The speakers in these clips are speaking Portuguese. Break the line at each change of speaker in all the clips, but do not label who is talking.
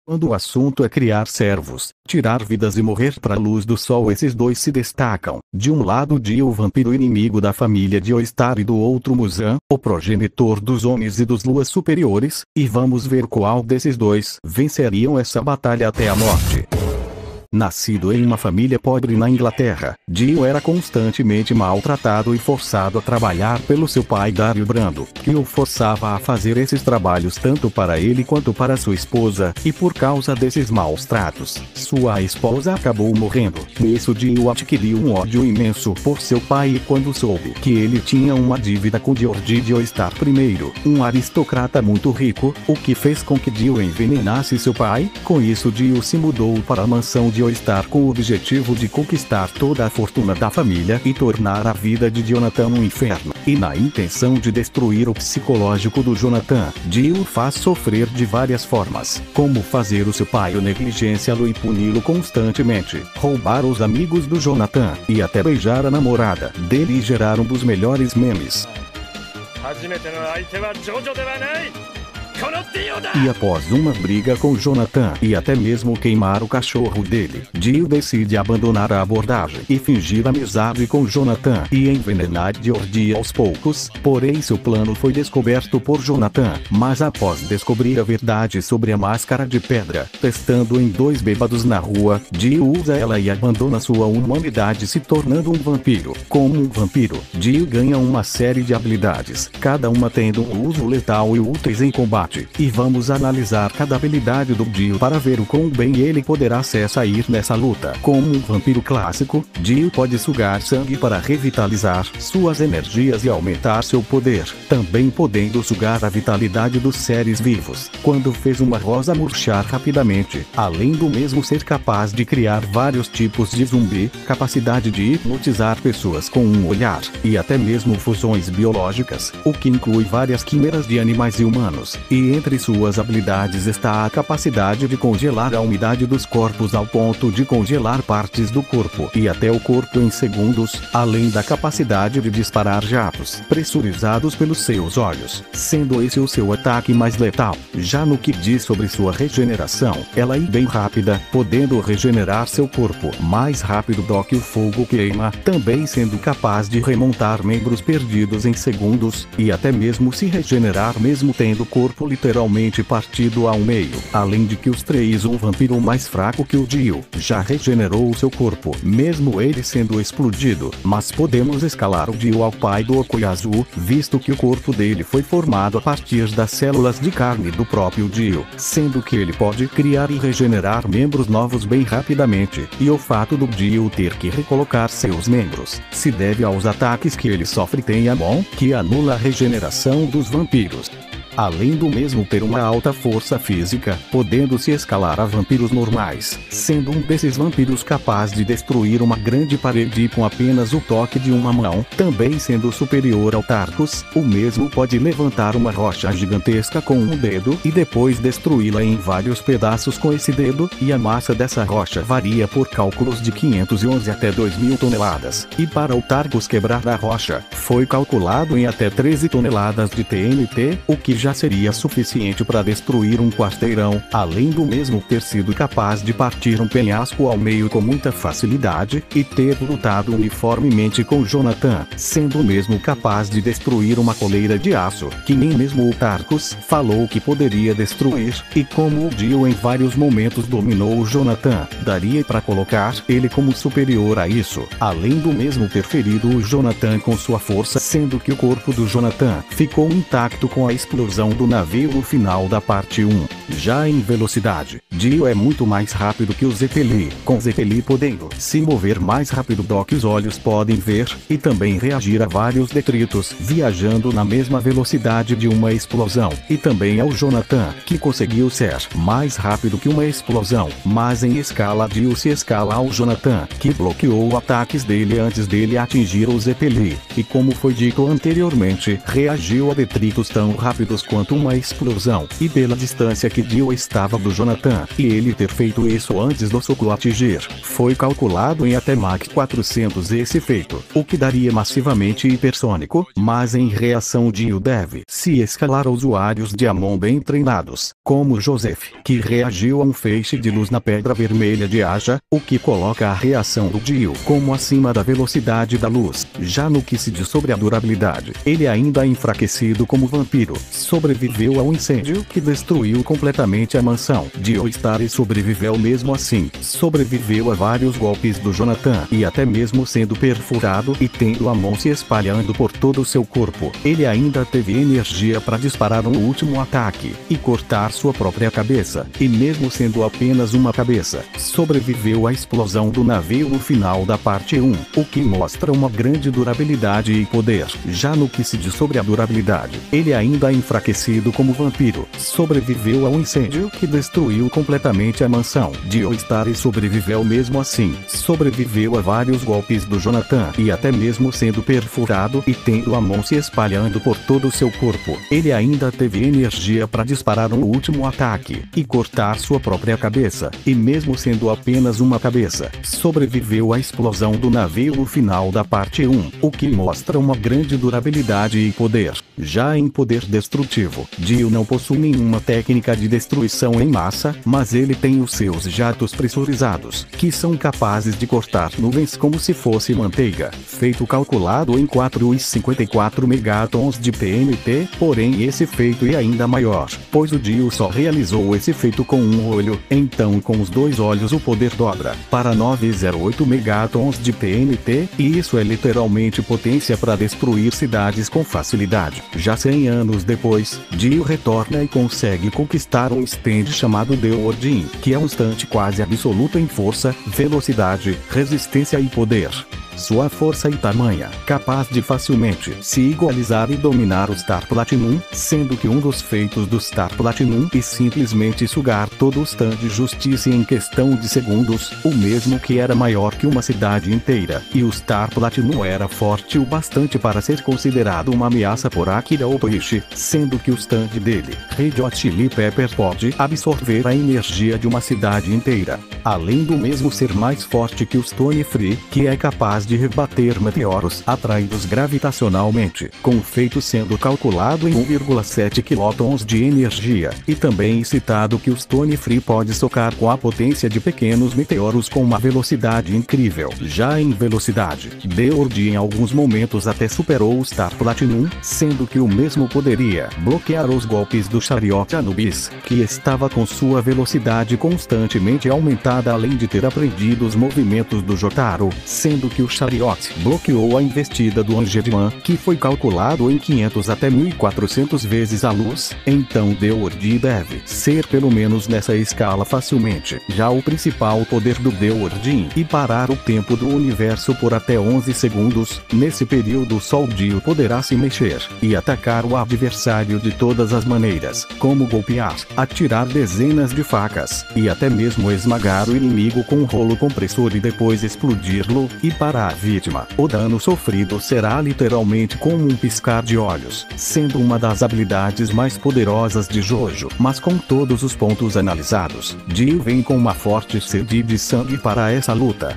Quando o assunto é criar servos, tirar vidas e morrer para a luz do sol, esses dois se destacam. De um lado Dio, o vampiro inimigo da família de Oistar, e do outro Muzan, o progenitor dos homens e dos luas superiores, e vamos ver qual desses dois venceriam essa batalha até a morte. Nascido em uma família pobre na Inglaterra, Dio era constantemente maltratado e forçado a trabalhar pelo seu pai Dario Brando, que o forçava a fazer esses trabalhos tanto para ele quanto para sua esposa, e por causa desses maus tratos, sua esposa acabou morrendo. Nisso Dio adquiriu um ódio imenso por seu pai, e quando soube que ele tinha uma dívida com George de Oistar I, um aristocrata muito rico, o que fez com que Dio envenenasse seu pai. Com isso Dio se mudou para a mansão de Oistar com o objetivo de conquistar toda a fortuna da família e tornar a vida de Jonathan um inferno. E na intenção de destruir o psicológico do Jonathan, Dio o faz sofrer de várias formas, como fazer o seu pai negligenciá-lo e puni-lo constantemente, roubar os amigos do Jonathan, e até beijar a namorada dele, e gerar um dos melhores memes. E após uma briga com Jonathan e até mesmo queimar o cachorro dele, Dio decide abandonar a abordagem e fingir amizade com Jonathan e envenenar George aos poucos. Porém seu plano foi descoberto por Jonathan, mas após descobrir a verdade sobre a máscara de pedra, testando em dois bêbados na rua, Dio usa ela e abandona sua humanidade, se tornando um vampiro. Como um vampiro, Dio ganha uma série de habilidades, cada uma tendo um uso letal e úteis em combate. E vamos analisar cada habilidade do Dio para ver o quão bem ele poderá se sair nessa luta. Como um vampiro clássico, Dio pode sugar sangue para revitalizar suas energias e aumentar seu poder, também podendo sugar a vitalidade dos seres vivos, quando fez uma rosa murchar rapidamente, além do mesmo ser capaz de criar vários tipos de zumbi, capacidade de hipnotizar pessoas com um olhar, e até mesmo fusões biológicas, o que inclui várias quimeras de animais e humanos. E entre suas habilidades está a capacidade de congelar a umidade dos corpos ao ponto de congelar partes do corpo e até o corpo em segundos, além da capacidade de disparar jatos pressurizados pelos seus olhos, sendo esse o seu ataque mais letal. Já no que diz sobre sua regeneração, ela é bem rápida, podendo regenerar seu corpo mais rápido do que o fogo queima, também sendo capaz de remontar membros perdidos em segundos, e até mesmo se regenerar mesmo tendo o corpo literalmente partido ao meio. Além de que os três, um vampiro mais fraco que o Dio, já regenerou seu corpo, mesmo ele sendo explodido. Mas podemos escalar o Dio ao pai do Okuyasu, visto que o corpo dele foi formado a partir das células de carne do próprio Dio, sendo que ele pode criar e regenerar membros novos bem rapidamente, e o fato do Dio ter que recolocar seus membros se deve aos ataques que ele sofre tem a mão, que anula a regeneração dos vampiros. Além do mesmo ter uma alta força física, podendo se escalar a vampiros normais, sendo um desses vampiros capaz de destruir uma grande parede com apenas o toque de uma mão, também sendo superior ao Tarkus, o mesmo pode levantar uma rocha gigantesca com um dedo e depois destruí-la em vários pedaços com esse dedo, e a massa dessa rocha varia por cálculos de 511 até 2000 toneladas, e para o Tarkus quebrar a rocha, foi calculado em até 13 toneladas de TNT, o que já seria suficiente para destruir um quarteirão, além do mesmo ter sido capaz de partir um penhasco ao meio com muita facilidade, e ter lutado uniformemente com Jonathan, sendo o mesmo capaz de destruir uma coleira de aço, que nem mesmo o Tarkus falou que poderia destruir, e como o Dio em vários momentos dominou o Jonathan, daria para colocar ele como superior a isso, além do mesmo ter ferido o Jonathan com sua força, sendo que o corpo do Jonathan ficou intacto com a explosão do navio no final da parte 1. Já em velocidade, Dio é muito mais rápido que o Zeppeli, com Zeppeli podendo se mover mais rápido do que os olhos podem ver, e também reagir a vários detritos, viajando na mesma velocidade de uma explosão, e também ao Jonathan, que conseguiu ser mais rápido que uma explosão, mas em escala Dio se escala ao Jonathan, que bloqueou ataques dele antes dele atingir o Zeppeli, e como foi dito anteriormente, reagiu a detritos tão rápidos quanto uma explosão, e pela distância que Dio estava do Jonathan, e ele ter feito isso antes do soco atingir, foi calculado em até Mach 400 esse feito, o que daria massivamente hipersônico, mas em reação Dio deve se escalar a usuários de Amon bem treinados, como Joseph, que reagiu a um feixe de luz na pedra vermelha de Aja, o que coloca a reação do Dio como acima da velocidade da luz. Já no que se diz sobre a durabilidade, ele ainda é enfraquecido como vampiro, sobreviveu ao incêndio que destruiu completamente a mansão. Dio Starry sobreviveu mesmo assim, sobreviveu a vários golpes do Jonathan e até mesmo sendo perfurado e tendo Amon se espalhando por todo o seu corpo. Ele ainda teve energia para disparar um último ataque e cortar sua própria cabeça, e mesmo sendo apenas uma cabeça, sobreviveu à explosão do navio no final da parte 1, o que mostra uma grande durabilidade e poder. Já no que se diz sobre a durabilidade, ele ainda é enfraquecido como vampiro, sobreviveu ao incêndio que destruiu completamente a mansão. Dio Starry sobreviveu mesmo assim, sobreviveu a vários golpes do Jonathan e até mesmo sendo perfurado e tendo Amon se espalhando por todo o seu corpo. Ele ainda teve energia para disparar um último ataque e cortar sua própria cabeça, e mesmo sendo apenas uma cabeça, sobreviveu à explosão do navio no final da parte 1, o que mostra uma grande durabilidade e poder. Já em poder destrutivo, Dio não possui nenhuma técnica de destruição em massa, mas ele tem os seus jatos pressurizados, que são capazes de cortar nuvens como se fosse manteiga, feito calculado em 4,54 megatons de TNT, porém esse feito é ainda maior, pois o Dio só realizou esse feito com um olho, então com os dois olhos o poder dobra, para 908 megatons de TNT, e isso é literalmente potência para destruir cidades com facilidade. Já 100 anos depois, Dio retorna e consegue conquistar um stand chamado The Ordin, que é um stand quase absoluto em força, velocidade, resistência e poder. Sua força e tamanha, capaz de facilmente se igualizar e dominar o Star Platinum, sendo que um dos feitos do Star Platinum é simplesmente sugar todo o stand Justice em questão de segundos, o mesmo que era maior que uma cidade inteira, e o Star Platinum era forte o bastante para ser considerado uma ameaça por Akira Obrishi, sendo que o stand dele, Red Hot Chili Pepper, pode absorver a energia de uma cidade inteira, além do mesmo ser mais forte que o Stone Free, que é capaz de rebater meteoros atraídos gravitacionalmente, com o feito sendo calculado em 1,7 quilotons de energia, e também citado que o Stone Free pode socar com a potência de pequenos meteoros com uma velocidade incrível. Já em velocidade, The Horde em alguns momentos até superou o Star Platinum, sendo que o mesmo poderia bloquear os golpes do Chariot Anubis, que estava com sua velocidade constantemente aumentada além de ter aprendido os movimentos do Jotaro, sendo que o Chariot bloqueou a investida do Angerman, que foi calculado em 500 até 1400 vezes a luz, então The Horde deve ser pelo menos nessa escala facilmente. Já o principal poder do The Horde e parar o tempo do universo por até 11 segundos, nesse período o Sol Dio poderá se mexer e atacar o adversário de todas as maneiras, como golpear, atirar dezenas de facas, e até mesmo esmagar o inimigo com um rolo compressor e depois explodir-lo, e para a vítima, o dano sofrido será literalmente como um piscar de olhos, sendo uma das habilidades mais poderosas de Jojo. Mas com todos os pontos analisados, Dio vem com uma forte sede de sangue para essa luta.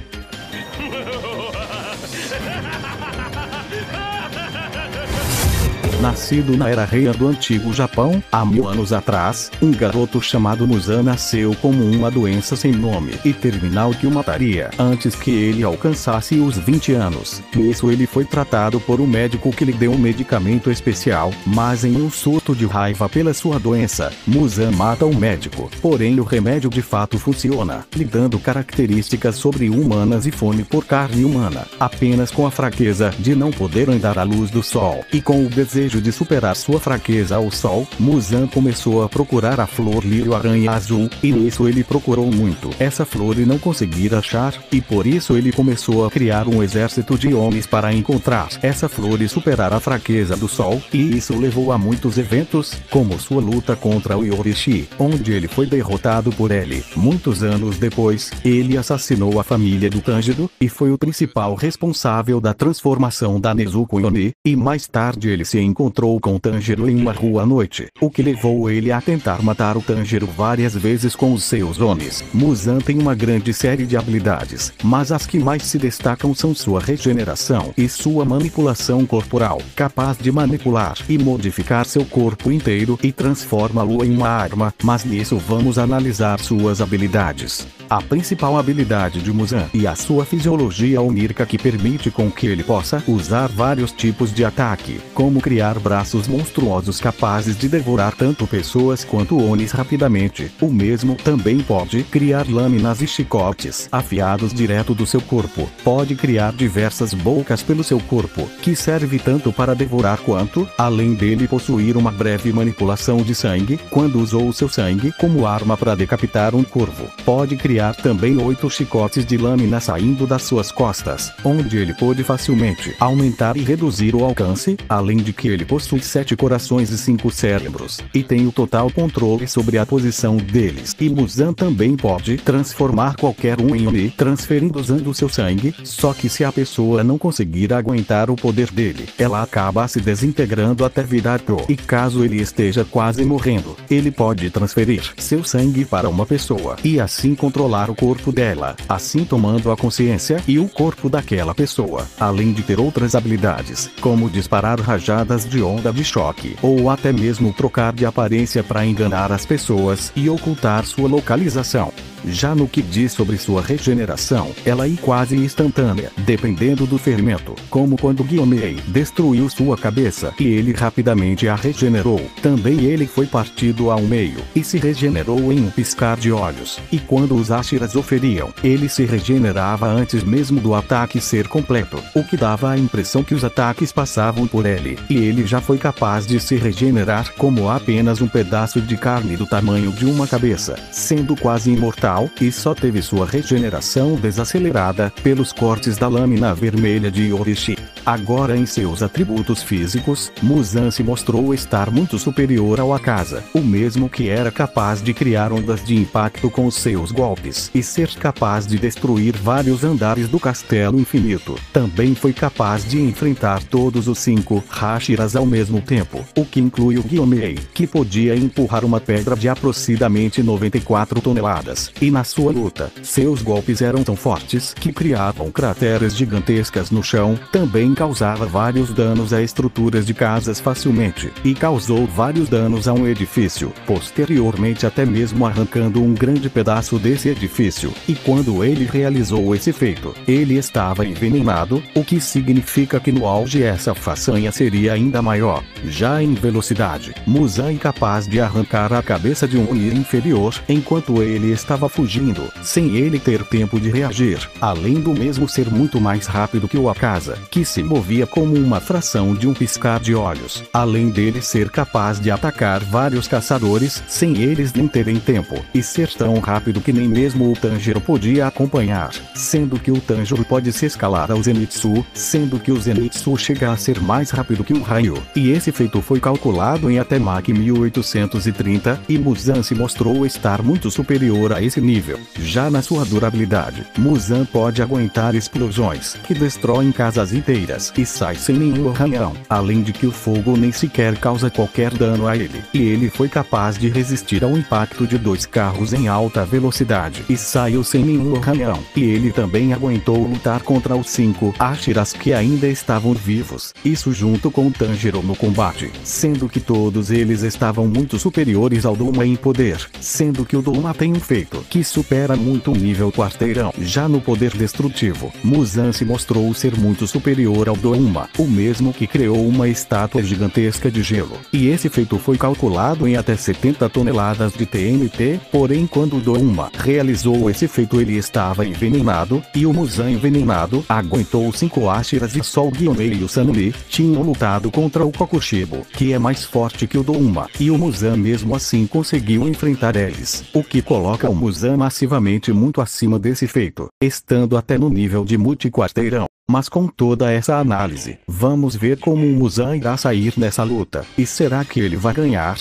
Nascido na Era Reia do Antigo Japão, há 1000 anos atrás, um garoto chamado Muzan nasceu como uma doença sem nome e terminal que o mataria antes que ele alcançasse os 20 anos. Nisso ele foi tratado por um médico que lhe deu um medicamento especial, mas em um surto de raiva pela sua doença, Muzan mata o médico. Porém o remédio de fato funciona, lhe dando características sobre-humanas e fome por carne humana, apenas com a fraqueza de não poder andar à luz do sol, e com o desejo de superar sua fraqueza ao sol, Muzan começou a procurar a flor lírio-aranha azul, e nisso ele procurou muito essa flor e não conseguir achar, e por isso ele começou a criar um exército de homens para encontrar essa flor e superar a fraqueza do sol, e isso levou a muitos eventos, como sua luta contra o Yorishi, onde ele foi derrotado por ele. Muitos anos depois, ele assassinou a família do Tanjiro, e foi o principal responsável da transformação da Nezuko Yone, e mais tarde ele se encontrou encontrou com Tanjiro em uma rua à noite, o que levou ele a tentar matar o Tanjiro várias vezes com os seus Onis. Muzan tem uma grande série de habilidades, mas as que mais se destacam são sua regeneração e sua manipulação corporal, capaz de manipular e modificar seu corpo inteiro e transformá-lo em uma arma, mas nisso vamos analisar suas habilidades. A principal habilidade de Muzan e a sua fisiologia onírica que permite com que ele possa usar vários tipos de ataque, como criar braços monstruosos capazes de devorar tanto pessoas quanto Onis rapidamente. O mesmo também pode criar lâminas e chicotes afiados direto do seu corpo. Pode criar diversas bocas pelo seu corpo, que serve tanto para devorar quanto, além dele possuir uma breve manipulação de sangue, quando usou o seu sangue como arma para decapitar um corvo. Pode criar também 8 chicotes de lâmina saindo das suas costas, onde ele pode facilmente aumentar e reduzir o alcance, além de que ele possui 7 corações e 5 cérebros, e tem o total controle sobre a posição deles. E Muzan também pode transformar qualquer um em Oni, transferindo usando seu sangue, só que se a pessoa não conseguir aguentar o poder dele, ela acaba se desintegrando até virar Pro. E caso ele esteja quase morrendo, ele pode transferir seu sangue para uma pessoa, e assim controlar o corpo dela, assim tomando a consciência e o corpo daquela pessoa, além de ter outras habilidades, como disparar rajadas de onda de choque, ou até mesmo trocar de aparência para enganar as pessoas e ocultar sua localização. Já no que diz sobre sua regeneração, ela é quase instantânea, dependendo do fermento, como quando Gyomei destruiu sua cabeça e ele rapidamente a regenerou. Também ele foi partido ao meio e se regenerou em um piscar de olhos, e quando os Ashiras o feriam, ele se regenerava antes mesmo do ataque ser completo, o que dava a impressão que os ataques passavam por ele, e ele já foi capaz de se regenerar como apenas um pedaço de carne do tamanho de uma cabeça, sendo quase imortal, e só teve sua regeneração desacelerada pelos cortes da lâmina vermelha de Orishi. Agora em seus atributos físicos, Muzan se mostrou estar muito superior ao Akaza, o mesmo que era capaz de criar ondas de impacto com os seus golpes e ser capaz de destruir vários andares do castelo infinito. Também foi capaz de enfrentar todos os 5 Hashiras ao mesmo tempo, o que inclui o Gyomei, que podia empurrar uma pedra de aproximadamente 94 toneladas. E na sua luta, seus golpes eram tão fortes que criavam crateras gigantescas no chão. Também causava vários danos a estruturas de casas facilmente, e causou vários danos a um edifício, posteriormente até mesmo arrancando um grande pedaço desse edifício. E quando ele realizou esse feito, ele estava envenenado, o que significa que no auge essa façanha seria ainda maior. Já em velocidade, Muzan é capaz de arrancar a cabeça de um Oni inferior enquanto ele estava fugindo, sem ele ter tempo de reagir, além do mesmo ser muito mais rápido que o Akaza, que se movia como uma fração de um piscar de olhos, além dele ser capaz de atacar vários caçadores sem eles nem terem tempo, e ser tão rápido que nem mesmo o Tanjiro podia acompanhar, sendo que o Tanjiro pode se escalar ao Zenitsu, sendo que o Zenitsu chega a ser mais rápido que o raio, e esse feito foi calculado em até Mach 1830, e Muzan se mostrou estar muito superior a esse nível. Já na sua durabilidade, Muzan pode aguentar explosões que destroem casas inteiras e sai sem nenhum arranhão, além de que o fogo nem sequer causa qualquer dano a ele, e ele foi capaz de resistir ao impacto de 2 carros em alta velocidade e saiu sem nenhum arranhão, e ele também aguentou lutar contra os 5 Hashiras que ainda estavam vivos, isso junto com o Tanjiro no combate, sendo que todos eles estavam muito superiores ao Doma em poder, sendo que o Doma tem um feito que supera muito o nível quarteirão. Já no poder destrutivo, Muzan se mostrou ser muito superior ao Doma, o mesmo que criou uma estátua gigantesca de gelo, e esse feito foi calculado em até 70 toneladas de TNT, porém quando o Doma realizou esse feito ele estava envenenado, e o Muzan envenenado aguentou 5 Hashiras e só o Gyomei e o Sanumi tinham lutado contra o Kokushibo, que é mais forte que o Doma, e o Muzan mesmo assim conseguiu enfrentar eles, o que coloca o Muzan massivamente muito acima desse feito, estando até no nível de multiquarteirão. Mas com toda essa análise, vamos ver como o Muzan irá sair nessa luta, e será que ele vai ganhar?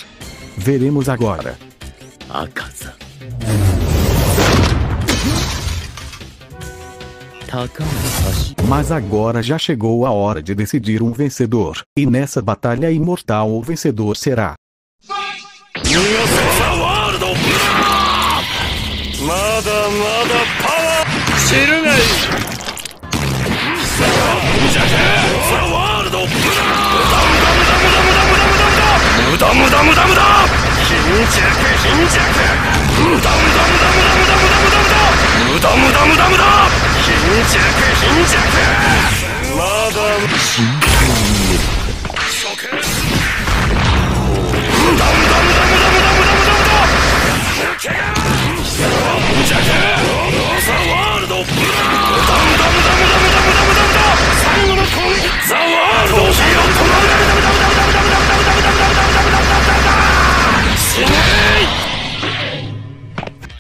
Veremos agora.
Akaza.
Mas agora já chegou a hora de decidir um vencedor. E nessa batalha imortal o vencedor será...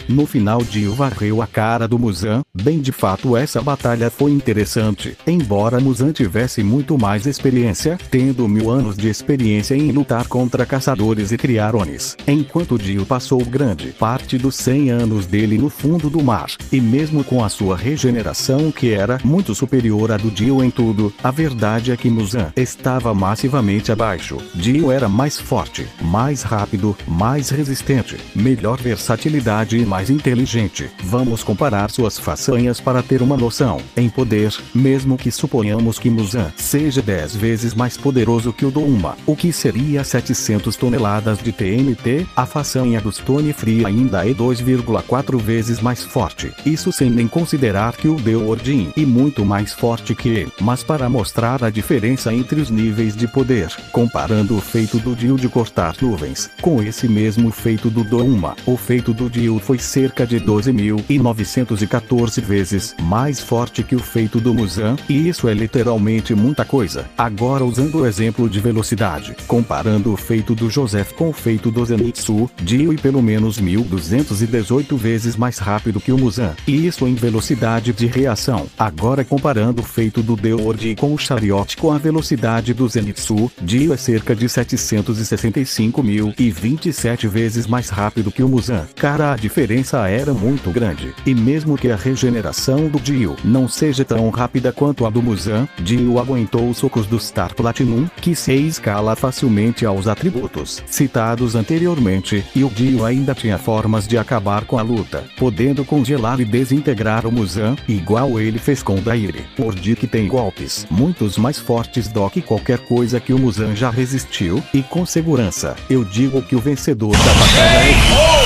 No final Dio varreu a cara do Muzan. Bem, de fato essa batalha foi interessante, embora Muzan tivesse muito mais experiência, tendo 1000 anos de experiência em lutar contra caçadores e criar Onis, enquanto Dio passou grande parte dos 100 anos dele no fundo do mar, e mesmo com a sua regeneração que era muito superior à do Dio em tudo, a verdade é que Muzan estava massivamente abaixo. Dio era mais forte, mais rápido, mais resistente, melhor versatilidade e mais inteligente. Vamos comparar suas façanhas para ter uma noção. Em poder, mesmo que suponhamos que Muzan seja 10 vezes mais poderoso que o Douma, o que seria 700 toneladas de TNT, a façanha dos Tony Free ainda é 2,4 vezes mais forte. Isso sem nem considerar que o deu Ordin e muito mais forte que ele. Mas para mostrar a diferença entre os níveis de poder, comparando o feito do Dio de cortar nuvens com esse mesmo feito do Douma, o feito do Dio foi cerca de 12.914 vezes mais forte que o feito do Muzan, e isso é literalmente muita coisa. Agora, usando o exemplo de velocidade, comparando o feito do Joseph com o feito do Zenitsu, Dio é pelo menos 1218 vezes mais rápido que o Muzan, e isso em velocidade de reação. Agora, comparando o feito do Deord com o Chariot com a velocidade do Zenitsu, Dio é cerca de 765.027 vezes mais rápido que o Muzan. Cara, a diferença era muito grande, e mesmo que a regeneração do Dio não seja tão rápida quanto a do Muzan, Dio aguentou os socos do Star Platinum, que se escala facilmente aos atributos citados anteriormente, e o Dio ainda tinha formas de acabar com a luta, podendo congelar e desintegrar o Muzan, igual ele fez com Dairi. Ordi que tem golpes muitos mais fortes do que qualquer coisa que o Muzan já resistiu, e com segurança, eu digo que o vencedor da batalha é...